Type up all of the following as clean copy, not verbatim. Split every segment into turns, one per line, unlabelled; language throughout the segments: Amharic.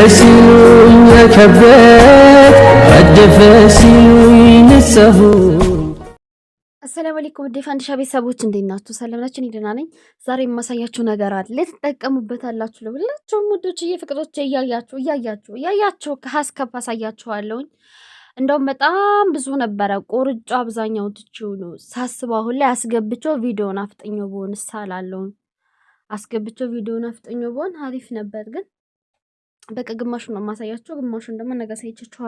ሲሉኝ የከበድ አደፈ ሲሉኝ ንጸሁ።
አሰላሙ አለይኩም ውድ የፋንዲሻ ቤተሰቦች እንዴት ናችሁ? ሰላም ናችሁ? እኔ ደህና ነኝ። ዛሬ የማሳያችሁ ነገር አለ ትጠቀሙበታላችሁ። ለሁላችሁም ውዶችዬ ፍቅሮቼ እያያችሁ ከሀስከፍ አሳያችኋለሁኝ። እንደውም በጣም ብዙ ነበረ ቆርጫ አብዛኛው ትችው ነው ሳስበው አሁን ላይ አስገብቼው ቪዲዮን አፍጥኘው ብሆን ሳላለሁኝ አስገብቼው ቪዲዮን አፍጥኘው ብሆን አሪፍ ነበር ግን በቃ ግማሹን ነው የማሳያችሁ፣ ግማሹን ደግሞ ነገ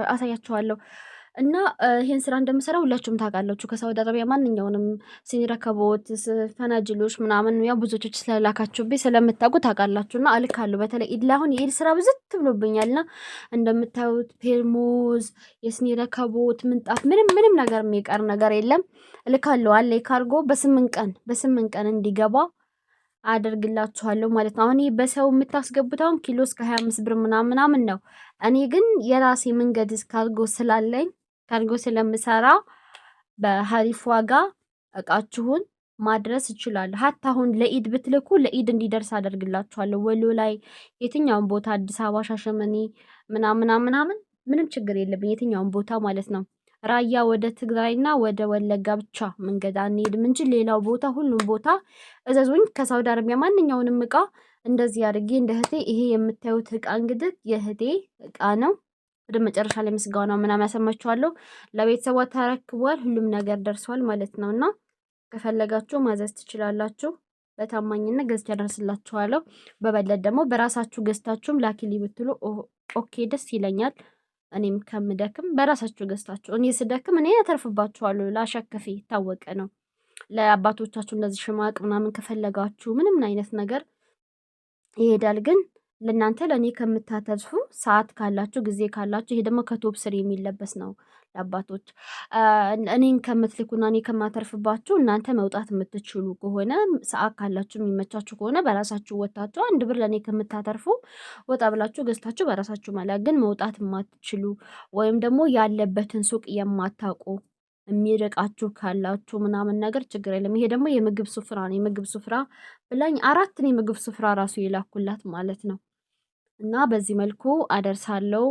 አሳያችኋለሁ። እና ይሄን ስራ እንደምሰራ ሁላችሁም ታውቃላችሁ። ከሳውዲ አረቢያ ማንኛውንም ሲኒ ረከቦት፣ ፈናጅሎች ምናምን ያው ብዙዎች ስለላካችሁብኝ ስለምታውቁ ታውቃላችሁና እልካለሁ። በተለይ ኢድ አሁን የኢድ ስራ ብዝት ብሎብኛልና እንደምታዩት ፔርሙዝ፣ የሲኒ ረከቦት፣ ምንጣፍ ምንም ነገር የሚቀር ነገር የለም። እልካለሁ አለ ካርጎ በስምንት ቀን እንዲገባ አደርግላችኋለሁ ማለት ነው። አሁን በሰው የምታስገቡት አሁን ኪሎ እስከ 25 ብር ምናምን ነው። እኔ ግን የራሴ መንገድ ካርጎ ስላለኝ ካርጎ ስለምሰራ በሀሪፍ ዋጋ እቃችሁን ማድረስ እችላለሁ። ሀታ አሁን ለኢድ ብትልኩ ለኢድ እንዲደርስ አደርግላችኋለሁ። ወሎ ላይ የትኛውን ቦታ አዲስ አበባ፣ ሻሸመኔ ምናምን ምንም ችግር የለብኝ የትኛውን ቦታ ማለት ነው። ራያ ወደ ትግራይና ወደ ወለጋ ብቻ መንገድ አንሄድም እንጂ ሌላው ቦታ ሁሉም ቦታ እዘዙኝ። ከሳውዲ አረቢያ ማንኛውንም እቃ እንደዚህ አድርጌ እንደ እህቴ ይሄ የምታዩት እቃ እንግዲህ የእህቴ እቃ ነው። ወደ መጨረሻ ላይ ምስጋና ምናምን ያሰማችኋለሁ። ለቤተሰቧ ተረክቧል፣ ሁሉም ነገር ደርሷል ማለት ነው። እና ከፈለጋችሁ ማዘዝ ትችላላችሁ። በታማኝነት ገዝቼ አደርስላችኋለሁ። በበለጠ ደግሞ በራሳችሁ ገዝታችሁም ላኪሊ ብትሉ ኦኬ ደስ ይለኛል። እኔም ከምደክም በራሳችሁ ገዝታችሁ እኔ ስደክም እኔ ያተርፍባችኋለሁ። ላሸከፊ ታወቀ ነው። ለአባቶቻችሁ እንደዚህ ሽማቅ ምናምን ከፈለጋችሁ ምንም አይነት ነገር ይሄዳል። ግን ለእናንተ ለእኔ ከምታተርፉ ሰዓት ካላችሁ ጊዜ ካላችሁ ይሄ ደግሞ ከቶፕ ስር የሚለበስ ነው ለአባቶች። እኔን ከምትልኩና እኔ ከማተርፍባችሁ እናንተ መውጣት የምትችሉ ከሆነ ሰዓት ካላችሁ የሚመቻችሁ ከሆነ በራሳችሁ ወጣችሁ አንድ ብር ለእኔ ከምታተርፉ ወጣ ብላችሁ ገዝታችሁ በራሳችሁ መላክ። ግን መውጣት የማትችሉ ወይም ደግሞ ያለበትን ሱቅ የማታውቁ የሚርቃችሁ ካላችሁ ምናምን ነገር ችግር የለም። ይሄ ደግሞ የምግብ ስፍራ ነው። የምግብ ስፍራ ብላኝ 4 ነው የምግብ ስፍራ ራሱ የላኩላት ማለት ነው። እና በዚህ መልኩ አደርሳለሁ።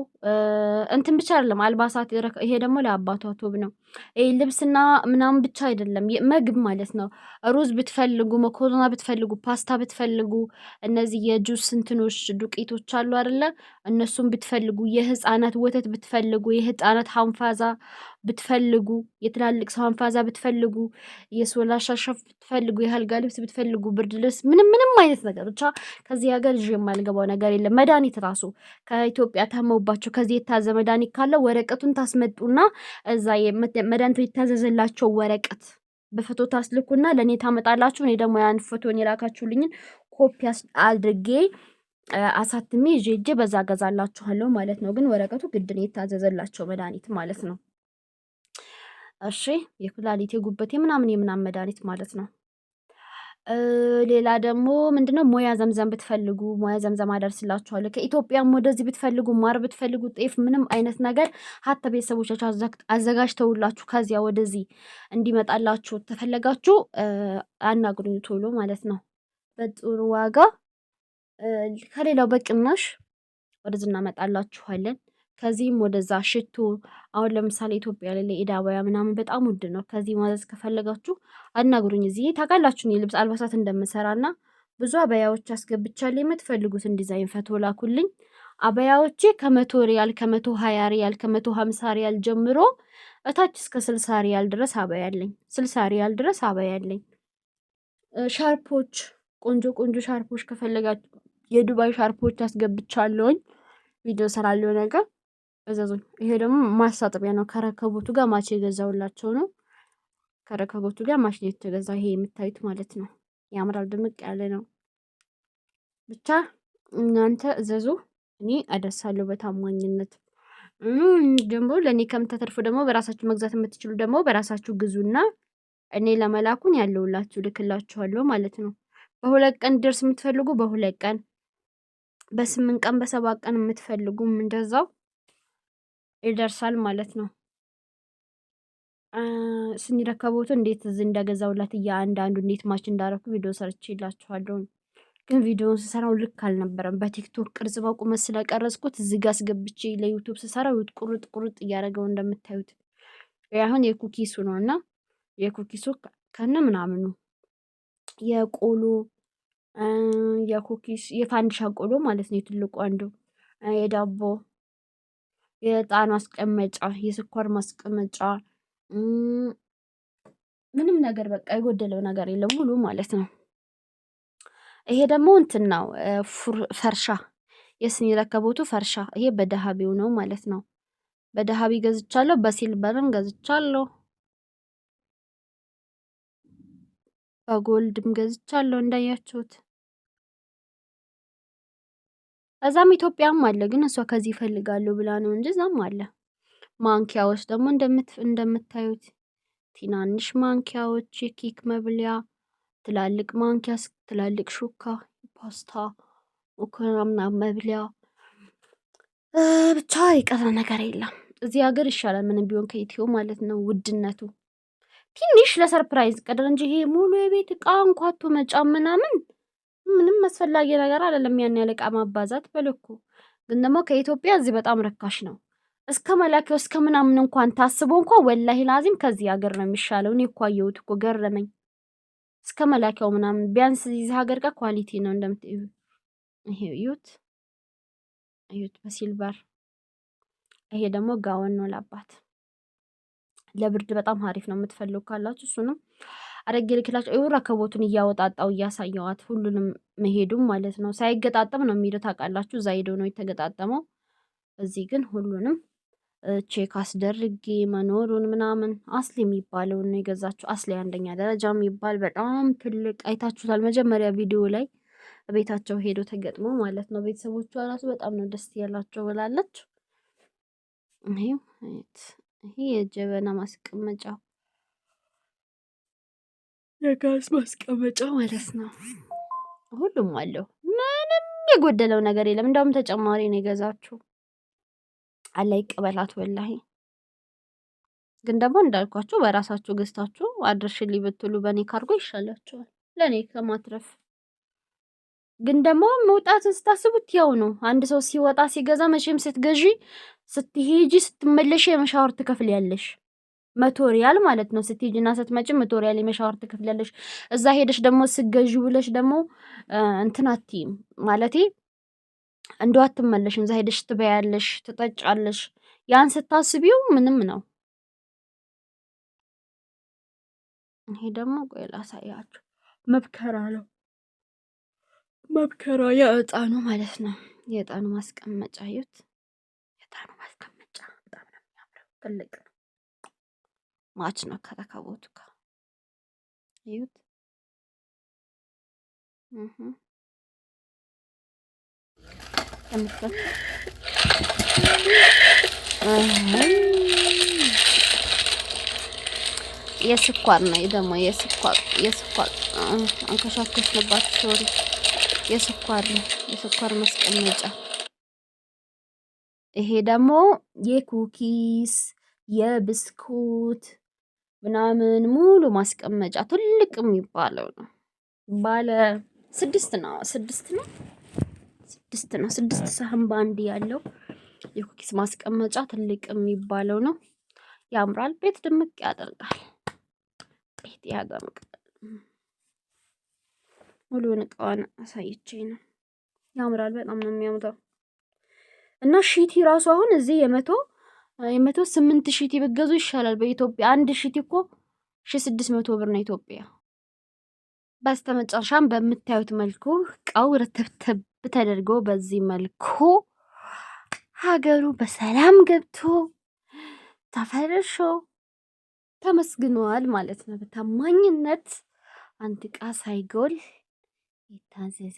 እንትን ብቻ አይደለም አልባሳት፣ ይሄ ደግሞ ለአባቷ ቶብ ነው። ይሄ ልብስና ምናምን ብቻ አይደለም ምግብ ማለት ነው። ሩዝ ብትፈልጉ፣ መኮሮና ብትፈልጉ፣ ፓስታ ብትፈልጉ፣ እነዚህ የጁስ እንትኖች ዱቄቶች አሉ አይደለ? እነሱም ብትፈልጉ፣ የህፃናት ወተት ብትፈልጉ፣ የህፃናት ሀንፋዛ ብትፈልጉ፣ የትላልቅ ሰው ሀንፋዛ ብትፈልጉ፣ የሶላ ሻሸፍ ብትፈልጉ፣ የአልጋ ልብስ ብትፈልጉ፣ ብርድ ልብስ ምንም አይነት ነገር ብቻ ከዚህ ሀገር ይዤ የማልገባው ነገር የለም። መድኃኒት ራሱ ከኢትዮጵያ ታመውባቸው ከዚህ የታዘ መድኃኒት ካለ ወረቀቱን ታስመጡና እዛ መድኃኒቱ የታዘዘላቸው ወረቀት በፎቶ ታስልኩና ለእኔ ታመጣላችሁ። እኔ ደግሞ ያን ፎቶን የላካችሁልኝን ኮፒ አድርጌ አሳትሜ ይዤ በዛ ገዛላችኋለሁ ማለት ነው። ግን ወረቀቱ ግድ ነው የታዘዘላቸው መድኃኒት ማለት ነው። እሺ የኩላሊት የጉበቴ ምናምን መድኃኒት ማለት ነው። ሌላ ደግሞ ምንድነው ሞያ ዘምዘም ብትፈልጉ ሞያ ዘምዘም አደርስላችኋለሁ። ከኢትዮጵያም ወደዚህ ብትፈልጉ ማር ብትፈልጉ ጤፍ ምንም አይነት ነገር ሀታ ቤተሰቦቻችሁ አዘጋጅተውላችሁ ከዚያ ወደዚህ እንዲመጣላችሁ ተፈለጋችሁ አናግሩኝ ቶሎ ማለት ነው። በጥሩ ዋጋ ከሌላው በቅናሽ ወደዚህ እናመጣላችኋለን። ከዚህም ወደዛ ሽቶ አሁን ለምሳሌ ኢትዮጵያ ላይ ለኢድ አበያ ምናምን በጣም ውድ ነው። ከዚህ ማዘዝ ከፈለጋችሁ አናግሩኝ። እዚህ ታውቃላችሁ የልብስ አልባሳት እንደምሰራና ብዙ አበያዎች አስገብቻለሁ። የምትፈልጉትን ዲዛይን ፈቶ ላኩልኝ። አበያዎቼ ከ100 ሪያል ከ120 ሪያል ከ150 ሪያል ጀምሮ እታች እስከ 60 ሪያል ድረስ አበያ አለኝ። 60 ሪያል ድረስ አበያ አለኝ። ሻርፖች ቆንጆ ሻርፖች ከፈለጋችሁ የዱባይ ሻርፖች አስገብቻለሁኝ። ቪዲዮ ሰራለሁ ነገር እዘዙኝ። ይሄ ደግሞ ማስታጠቢያ ነው። ከረከቦቱ ጋር ማች የገዛውላቸው ነው። ከረከቦቱ ጋር ማች ነው የተገዛው። ይሄ የምታዩት ማለት ነው። ያምራል፣ ድምቅ ያለ ነው። ብቻ እናንተ እዘዙ፣ እኔ አደርሳለሁ በታማኝነት። ደግሞ ለእኔ ከምታተርፉ ደግሞ በራሳችሁ መግዛት የምትችሉ ደግሞ በራሳችሁ ግዙና እኔ ለመላኩን ያለውላችሁ ልክላችኋለሁ ማለት ነው። በ2 ቀን ደርስ የምትፈልጉ በ2 ቀን፣ በ8 ቀን በ7 ቀን የምትፈልጉም እንደዛው ይደርሳል ማለት ነው። ስንረከቦቱ እንዴት እዚህ እንደገዛውላት እያንዳንዱ እንዴት ማች እንዳረኩ ቪዲዮ ሰርቼላችኋለሁ። ግን ቪዲዮውን ስሰራው ልክ አልነበረም። በቲክቶክ ቅርጽ በቁመት ስለቀረጽኩት እዚህ ጋር አስገብቼ ለዩቲዩብ ስሰራው ቁርጥ ቁርጥ እያደረገው እንደምታዩት። አሁን የኩኪሱ ነው እና የኩኪሱ ከነ ምናምኑ የቆሎ የኩኪስ የፋንዲሻ ቆሎ ማለት ነው የትልቁ አንዱ የዳቦ የዕጣን ማስቀመጫ የስኳር ማስቀመጫ ምንም ነገር በቃ የጎደለው ነገር የለም ሙሉ ማለት ነው። ይሄ ደግሞ እንትን ነው ፈርሻ የስኒ ረከቦቱ ፈርሻ። ይሄ በደሃቢው ነው ማለት ነው። በደሃቢ ገዝቻለሁ፣ በሲልቨርም ገዝቻለሁ፣ በጎልድም ገዝቻለሁ እንዳያችሁት። እዛም ኢትዮጵያም አለ፣ ግን እሷ ከዚህ ይፈልጋለሁ ብላ ነው እንጂ እዛም አለ። ማንኪያዎች ደግሞ እንደምታዩት ትናንሽ ማንኪያዎች የኬክ መብሊያ፣ ትላልቅ ማንኪያ፣ ትላልቅ ሹካ፣ ፓስታ ኦክራምና መብሊያ፣ ብቻ የቀረ ነገር የለም። እዚህ ሀገር ይሻላል ምንም ቢሆን ከኢትዮ ማለት ነው። ውድነቱ ትንሽ ለሰርፕራይዝ ቀደር እንጂ ይሄ ሙሉ የቤት እቃ እንኳቶ መጫን ምናምን ምንም አስፈላጊ ነገር አይደለም። ያን ያለ እቃ ማባዛት በልኩ። ግን ደግሞ ከኢትዮጵያ እዚህ በጣም ረካሽ ነው። እስከ መላኪያው እስከ ምናምን እንኳን ታስቦ እንኳን ወላሂ ላዚም ከዚህ ሀገር ነው የሚሻለው። እኔ እኮ አየሁት እኮ ገረመኝ። እስከ መላኪያው ምናምን ቢያንስ እዚህ ሀገር ጋር ኳሊቲ ነው እንደምትዩ። ይሄ እዩት እዩት በሲልቨር። ይሄ ደግሞ ጋውን ነው ለአባት ለብርድ በጣም አሪፍ ነው። የምትፈልጉ ካላችሁ እሱንም አረጌ ልክላችሁ። ይኸው ረከቦቱን እያወጣጣው እያሳየዋት ሁሉንም መሄዱም ማለት ነው። ሳይገጣጠም ነው የሚሄደው ታውቃላችሁ። እዛ ሄዶ ነው የተገጣጠመው። እዚህ ግን ሁሉንም ቼክ አስደርጌ መኖሩን ምናምን አስሊ የሚባለውን ነው የገዛችሁ። አስሊ አንደኛ ደረጃ የሚባል በጣም ትልቅ አይታችሁታል መጀመሪያ ቪዲዮ ላይ ቤታቸው ሄዶ ተገጥሞ ማለት ነው። ቤተሰቦቿ ራሱ በጣም ነው ደስ ያላቸው ብላለች። ይሄ የጀበና ማስቀመጫ የጋዝ ማስቀመጫ ማለት ነው። ሁሉም አለው። ምንም የጎደለው ነገር የለም። እንደውም ተጨማሪ ነው የገዛችሁ። አላይ ቅበላት ወላሂ። ግን ደግሞ እንዳልኳችሁ በራሳችሁ ገዝታችሁ አድርሽልኝ ብትሉ በእኔ ካርጎ ይሻላችኋል ለእኔ ከማትረፍ። ግን ደግሞ መውጣትን ስታስቡት ያው ነው። አንድ ሰው ሲወጣ ሲገዛ መቼም ስትገዢ ስትሄጂ ስትመለሽ የመሻወር ትከፍያለሽ። 100 ሪያል ማለት ነው። ስትሄጂና ስትመጪ 100 ሪያል የመሻወር ትከፍያለሽ። እዛ ሄደሽ ደግሞ ስትገዢ ብለሽ ደግሞ እንትን አትይም ማለቴ እንደው አትመለሽም። እዛ ሄደሽ ትበያለሽ፣ ትጠጫለሽ። ያን ስታስቢው ምንም ነው። ይሄ ደግሞ ቆይ ላሳያችሁ። መብከራ ነው። መብከራ የዕጣኑ ማለት ነው። የዕጣኑ ማስቀመጫ እዩት። የዕጣኑ ማስቀመጫ በጣም ነው የሚያምረው። ትልቅ ነው። ማች ነው ከረከቦቱ ጋር እዩት። የስኳር ነው ደግሞ የስኳር አንከሻከሽንባት ሶሪ የስኳር ነው። የስኳር ማስቀመጫ። ይሄ ደግሞ የኩኪስ የብስኩት ምናምን ሙሉ ማስቀመጫ ትልቅ የሚባለው ነው። ባለ 6 ነው 6 ሳህን ባንድ ያለው የኩኪስ ማስቀመጫ ትልቅ የሚባለው ነው። ያምራል። ቤት ድምቅ ያደርጋል። ቤት ያደምቃል። ሙሉውን እቃዋን አሳይቼ ነው። ያምራል። በጣም ነው የሚያምረው። እና ሺቲ ራሱ አሁን እዚህ የመቶ 8 ሺቲ ብገዙ ይሻላል። በኢትዮጵያ አንድ ሺቲ እኮ 1600 ብር ነው ኢትዮጵያ። በስተመጨረሻም በምታዩት መልኩ እቃው ረተብተብ ተደርጎ በዚህ መልኩ ሀገሩ በሰላም ገብቶ ተፈርሾ ተመስግኗል ማለት ነው። በታማኝነት አንድ እቃ ሳይጎል የታዘዘው